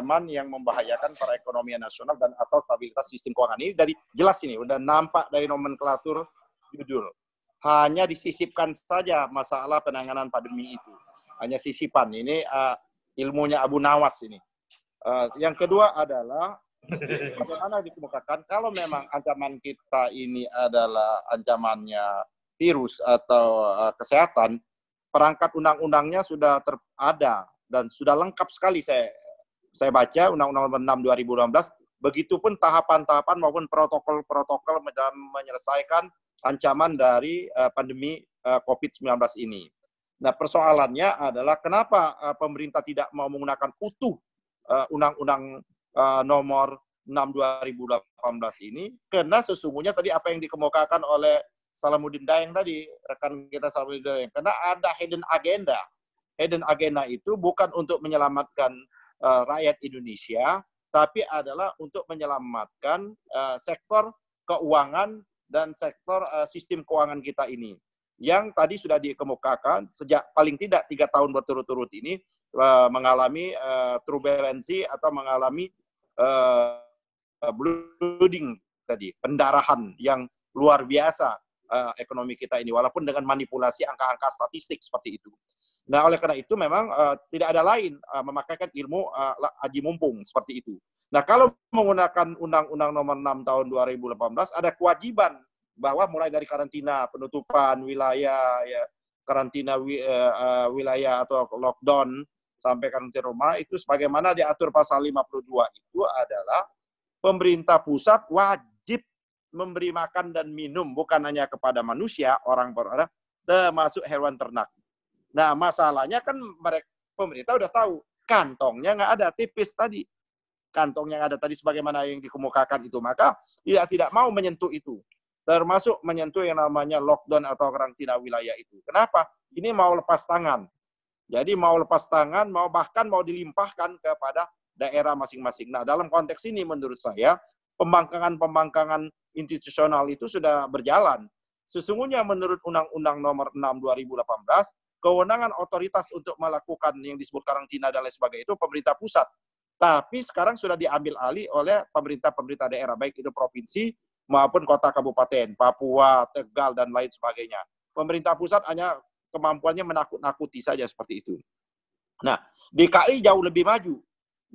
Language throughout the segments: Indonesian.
ancaman yang membahayakan perekonomian nasional dan atau stabilitas sistem keuangan. Ini dari jelas ini, udah nampak dari nomenklatur judul. Hanya disisipkan saja masalah penanganan pandemi itu. Hanya sisipan. Ini ilmunya Abu Nawas ini. Yang kedua adalah bagaimana dikemukakan kalau memang ancaman kita ini adalah ancamannya virus atau kesehatan, perangkat undang-undangnya sudah ada dan sudah lengkap sekali saya baca Undang-Undang Nomor 6 2016, begitupun tahapan-tahapan maupun protokol-protokol dalam menyelesaikan ancaman dari pandemi COVID-19 ini. Nah, persoalannya adalah kenapa pemerintah tidak mau menggunakan utuh Undang-Undang Nomor 6 2018 ini, karena sesungguhnya tadi apa yang dikemukakan oleh Salamuddin Daeng tadi, rekan kita Salamuddin Daeng, karena ada hidden agenda. Hidden agenda itu bukan untuk menyelamatkan rakyat Indonesia, tapi adalah untuk menyelamatkan sektor keuangan dan sektor sistem keuangan kita ini. Yang tadi sudah dikemukakan sejak paling tidak 3 tahun berturut-turut ini mengalami turbulensi atau mengalami blooding tadi, pendarahan yang luar biasa ekonomi kita ini, walaupun dengan manipulasi angka-angka statistik seperti itu. Nah, oleh karena itu memang tidak ada lain memakaikan ilmu aji mumpung seperti itu. Nah, kalau menggunakan Undang-Undang Nomor 6 tahun 2018 ada kewajiban bahwa mulai dari karantina, penutupan wilayah, ya, karantina wilayah atau lockdown sampai karantina rumah itu sebagaimana diatur pasal 52 itu adalah pemerintah pusat wajib memberi makan dan minum bukan hanya kepada manusia, orang per orang, termasuk hewan ternak. Nah, masalahnya kan pemerintah udah tahu, kantongnya nggak ada, tipis tadi. Kantong yang ada tadi sebagaimana yang dikemukakan itu, maka tidak mau menyentuh itu. Termasuk menyentuh yang namanya lockdown atau karantina wilayah itu. Kenapa? Ini mau lepas tangan. Jadi mau lepas tangan, bahkan mau dilimpahkan kepada daerah masing-masing. Nah, dalam konteks ini menurut saya, pembangkangan institusional itu sudah berjalan. Sesungguhnya menurut Undang-Undang Nomor 6 2018, kewenangan otoritas untuk melakukan yang disebut karantina dan lain sebagainya itu pemerintah pusat. Tapi sekarang sudah diambil alih oleh pemerintah daerah, baik itu provinsi maupun kota kabupaten, Papua, Tegal, dan lain sebagainya. Pemerintah pusat hanya kemampuannya menakut-nakuti saja seperti itu. Nah, DKI jauh lebih maju.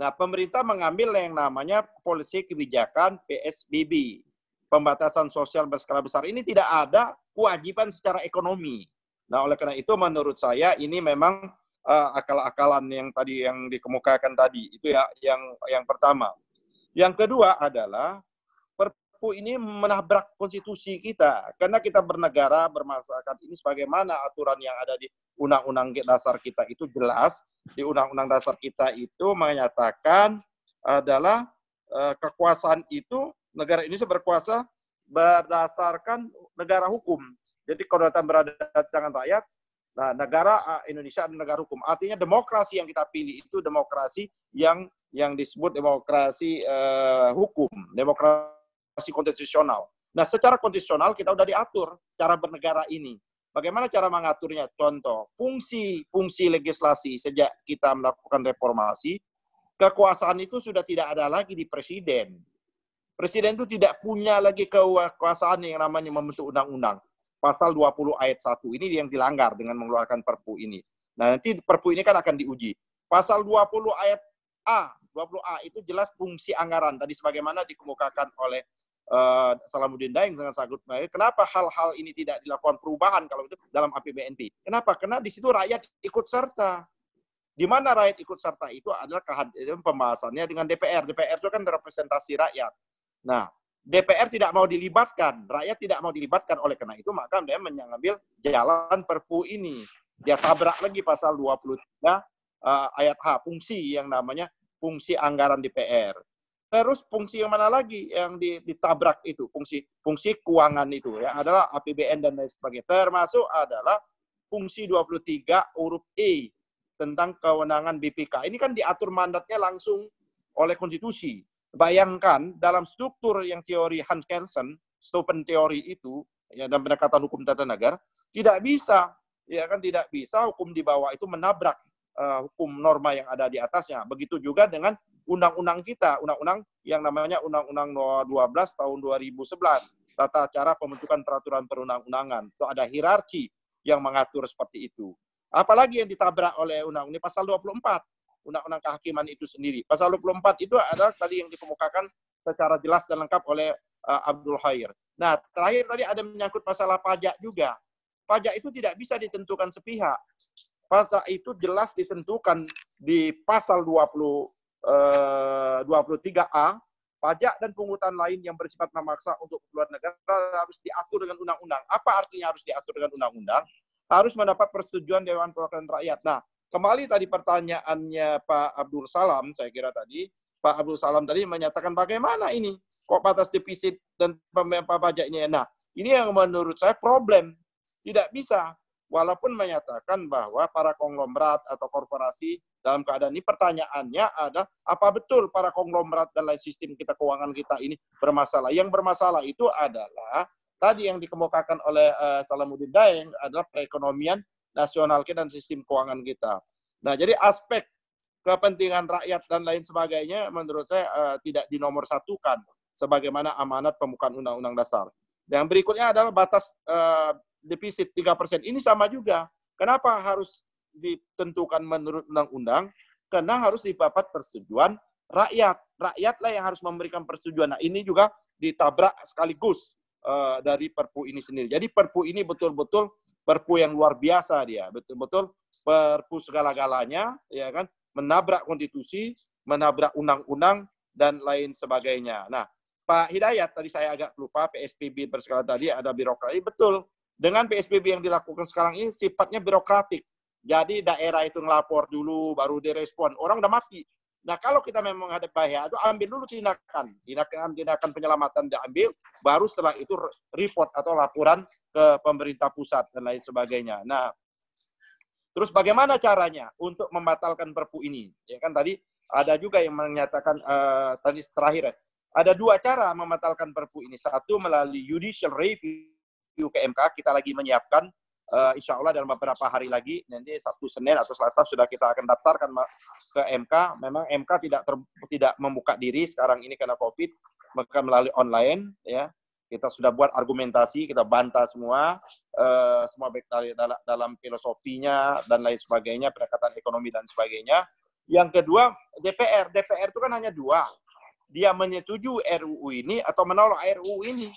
Nah, pemerintah mengambil yang namanya polisi kebijakan PSBB, pembatasan sosial berskala besar. Ini tidak ada kewajiban secara ekonomi. Nah, oleh karena itu menurut saya ini memang akal-akalan yang tadi yang dikemukakan tadi itu ya yang pertama. Yang kedua adalah Perpu ini menabrak konstitusi kita karena kita bernegara bermasyarakat ini sebagaimana aturan yang ada di Undang-Undang Dasar kita itu jelas. Di Undang-Undang Dasar kita itu menyatakan adalah kekuasaan itu negara Indonesia berkuasa berdasarkan negara hukum. Jadi kedaulatan berada di tangan rakyat. Nah, negara Indonesia adalah negara hukum. Artinya demokrasi yang kita pilih itu demokrasi yang disebut demokrasi hukum, demokrasi konstitusional. Nah, secara konstitusional kita sudah diatur cara bernegara ini. Bagaimana cara mengaturnya? Contoh, fungsi legislasi sejak kita melakukan reformasi, kekuasaan itu sudah tidak ada lagi di presiden. Presiden itu tidak punya lagi kekuasaan yang namanya membentuk undang-undang. Pasal 20 ayat 1 ini yang dilanggar dengan mengeluarkan Perpu ini. Nah, nanti Perpu ini kan akan diuji. Pasal 20 ayat A, 20A itu jelas fungsi anggaran. Tadi sebagaimana dikemukakan oleh Salamuddin Daeng dengan sangat baik. Kenapa hal-hal ini tidak dilakukan perubahan kalau itu dalam APBNP? Kenapa? Karena di situ rakyat ikut serta. Di mana rakyat ikut serta itu adalah kehadiran pembahasannya dengan DPR. DPR itu kan representasi rakyat. Nah, DPR tidak mau dilibatkan, rakyat tidak mau dilibatkan, oleh karena itu maka dia mengambil jalan Perpu ini. Dia tabrak lagi pasal 23 ayat H, fungsi yang namanya fungsi anggaran DPR. Terus fungsi yang mana lagi yang ditabrak itu? Fungsi keuangan itu ya adalah APBN dan lain sebagainya. Termasuk adalah fungsi 23 huruf E tentang kewenangan BPK. Ini kan diatur mandatnya langsung oleh konstitusi. Bayangkan dalam struktur yang teori Hans Kelsen, Steupen teori itu, ya, dan pendekatan hukum tata negara, tidak bisa, ya kan tidak bisa hukum di bawah itu menabrak hukum norma yang ada di atasnya. Begitu juga dengan undang-undang kita, undang-undang yang namanya Undang-Undang Nomor 12 tahun 2011, tata cara pembentukan peraturan perundang-undangan. Itu ada hierarki yang mengatur seperti itu. Apalagi yang ditabrak oleh undang-undang ini pasal 24, Undang-Undang Kehakiman itu sendiri. Pasal 24 itu adalah tadi yang dikemukakan secara jelas dan lengkap oleh Abdul Khair. Nah, terakhir tadi ada menyangkut masalah pajak juga. Pajak itu tidak bisa ditentukan sepihak. Pajak itu jelas ditentukan di pasal 23A, pajak dan pungutan lain yang bersifat memaksa untuk keluar negara harus diatur dengan undang-undang. Apa artinya harus diatur dengan undang-undang? Harus mendapat persetujuan Dewan Perwakilan Rakyat. Nah, kembali tadi pertanyaannya Pak Abdul Salam, saya kira tadi, Pak Abdul Salam tadi menyatakan bagaimana ini, kok batas defisit dan pajaknya. Nah, ini yang menurut saya problem. Tidak bisa. Walaupun menyatakan bahwa para konglomerat atau korporasi dalam keadaan ini, pertanyaannya adalah apa betul para konglomerat dan lain sistem kita keuangan kita ini bermasalah. Yang bermasalah itu adalah tadi yang dikemukakan oleh Salamuddin Daeng adalah perekonomian nasional kita dan sistem keuangan kita. Nah, jadi aspek kepentingan rakyat dan lain sebagainya menurut saya tidak dinomorsatukan sebagaimana amanat pembukaan Undang-Undang Dasar. Yang berikutnya adalah batas defisit 3%. Ini sama juga. Kenapa harus ditentukan menurut undang-undang? Karena harus didapat persetujuan rakyat. Rakyatlah yang harus memberikan persetujuan. Nah, ini juga ditabrak sekaligus dari Perpu ini sendiri. Jadi Perpu ini betul-betul Perpu yang luar biasa dia. Betul-betul Perpu segala-galanya, ya kan? Menabrak konstitusi, menabrak undang-undang dan lain sebagainya. Nah, Pak Hidayat tadi saya agak lupa, PSBB berskala tadi ada birokrasi, betul. Dengan PSBB yang dilakukan sekarang ini sifatnya birokratik. Jadi daerah itu ngelapor dulu, baru direspon. Orang udah mati. Nah, kalau kita memang ada bahaya, itu ambil dulu tindakan. Tindakan penyelamatan diambil, baru setelah itu report atau laporan ke pemerintah pusat dan lain sebagainya. Nah, terus bagaimana caranya untuk membatalkan Perpu ini? Ya kan tadi ada juga yang menyatakan tadi terakhir, ada dua cara membatalkan Perpu ini. Satu melalui judicial review ke MK, kita lagi menyiapkan, insya Allah dalam beberapa hari lagi, nanti Sabtu, Senin, atau Selasa sudah kita akan daftarkan ke MK. Memang MK tidak membuka diri sekarang ini karena COVID, maka melalui online, ya kita sudah buat argumentasi, kita bantah semua baik dalam filosofinya dan lain sebagainya, pendekatan ekonomi dan sebagainya. Yang kedua, DPR itu kan hanya dua, dia menyetujui RUU ini atau menolak RUU ini.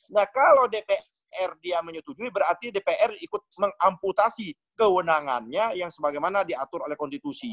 Nah, kalau DPR dia menyetujui, berarti DPR ikut mengamputasi kewenangannya yang sebagaimana diatur oleh konstitusi.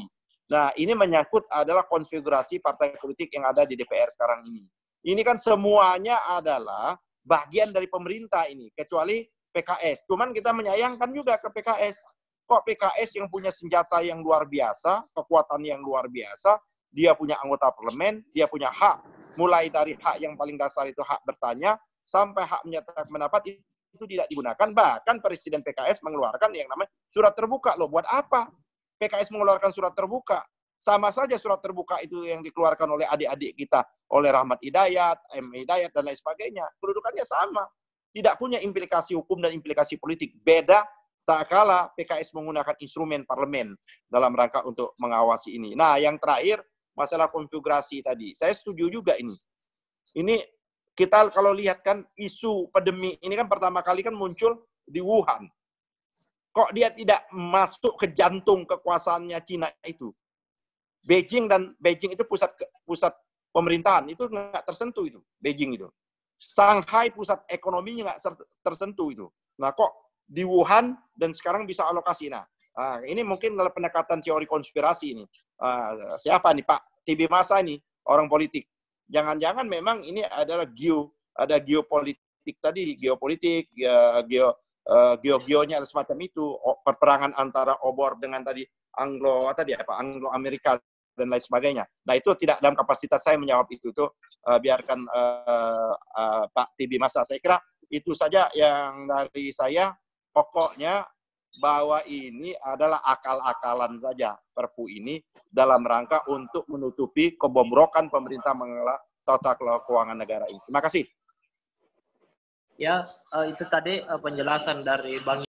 Nah, ini menyangkut adalah konfigurasi partai politik yang ada di DPR sekarang ini. Ini kan semuanya adalah bagian dari pemerintah ini, kecuali PKS. Cuman kita menyayangkan juga ke PKS. Kok PKS yang punya senjata yang luar biasa, kekuatan yang luar biasa, dia punya anggota parlemen, dia punya hak, mulai dari hak yang paling dasar itu hak bertanya, sampai hak menyatakan pendapat itu tidak digunakan. Bahkan Presiden PKS mengeluarkan yang namanya surat terbuka. Loh, buat apa PKS mengeluarkan surat terbuka? Sama saja surat terbuka itu yang dikeluarkan oleh adik-adik kita, oleh Rahmat Hidayat, M. Hidayat, dan lain sebagainya. Kedudukannya sama. Tidak punya implikasi hukum dan implikasi politik. Beda tak kala PKS menggunakan instrumen parlemen dalam rangka untuk mengawasi ini. Nah, yang terakhir, masalah konfigurasi tadi. Saya setuju juga ini. Ini kita kalau lihat kan isu pandemi ini kan pertama kali kan muncul di Wuhan. Kok dia tidak masuk ke jantung kekuasaannya Cina itu? Beijing itu pusat pemerintahan, itu nggak tersentuh itu, Beijing itu. Shanghai pusat ekonominya nggak tersentuh itu. Nah, kok di Wuhan dan sekarang bisa alokasi. Nah, ini mungkin kalau pendekatan teori konspirasi ini. Siapa nih Pak TB Masa ini, orang politik. Jangan-jangan memang ini adalah geopolitik tadi, geonya semacam itu, perperangan antara obor dengan tadi Anglo-Amerika dan lain sebagainya. Nah, itu tidak dalam kapasitas saya menjawab itu. Biarkan Pak TB Masa. Saya kira itu saja yang dari saya. Pokoknya bahwa ini adalah akal-akalan saja Perpu ini dalam rangka untuk menutupi kebobrokan pemerintah mengelola tata kelola keuangan negara ini. Terima kasih. Ya, itu tadi penjelasan dari Bang